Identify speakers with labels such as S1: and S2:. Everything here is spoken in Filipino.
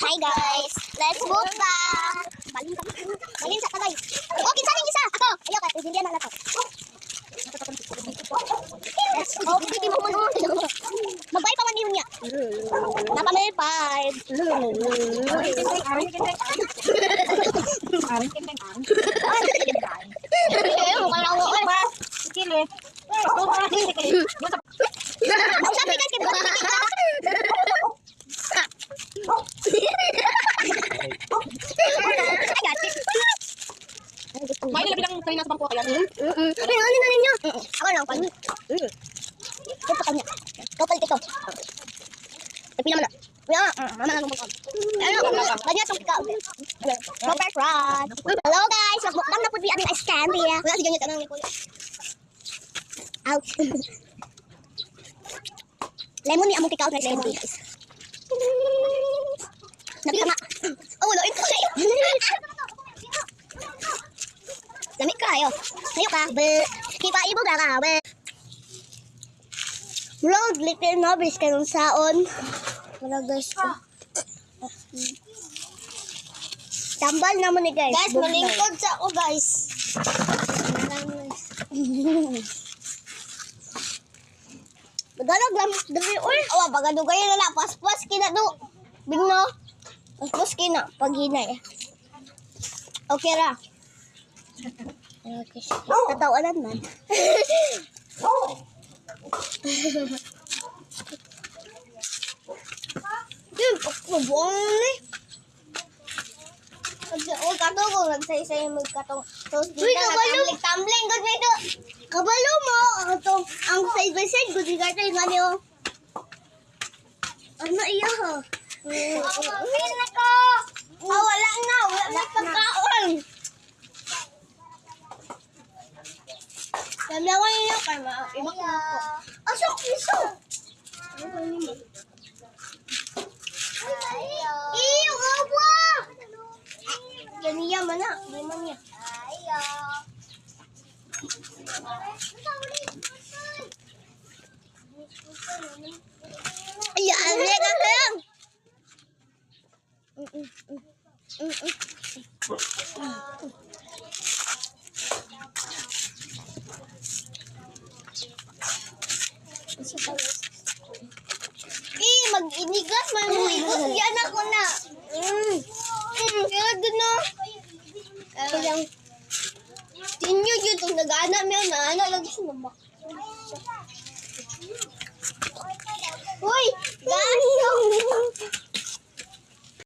S1: Hi guys, let's mukbang. Balin sa tagay. Okay, sa isa. Ako. Ayoko, hindi na to. Oh, hindi mo mo. Magbay pa man yun niya. Napamay 5.
S2: May nilabilang kayo nasa bangko kaya.
S1: Ano na ninyo? Ako lang pa. Ito pa kanya. Kapal ito. Tapi naman na. Mama na lumutang. Ganyan sa ikaw. Super crunch. Hello guys, magmukbang na po di aming ice candy. Wala si ganyan tanong ni Kuya. Ouch. Lemon ni among tikaw na ice candy. Nabitama. Oh, wala ito sa'yo. Lamig kayo. Sayo ka. Kipa ibo ka ka. Vlog, little nobis ka nung saon. Wala guys ko. Tambal naman ni guys. Guys, malingkod sa ako guys. Bagalog lang. Dami ul. Awa, bagadugay na na. Pas-pas kina do. Bingno. Pas-pas kina. Paghinay. Okay ra. Okay. Tatawanan man. Buong ni. Oh, kato ko nagsay-say mo katong tos dito na tumbling good may do. Kabalo mo ang side by side good ka tayo ngani oh. Ano iya ha? Umin na ko. Wala na pagkaon. Dalawa niya kay ibak mo ko. Asok iso. Iyo gawa. Ganiya man na, di man niya. Ayo. Iya, ale ka lang. Mag-inigas, mag-igot yan ako na. Kaya doon na. Kaya tinyo yun, itong nag-anak mo na, anak lagi siya namak. Uy, guys!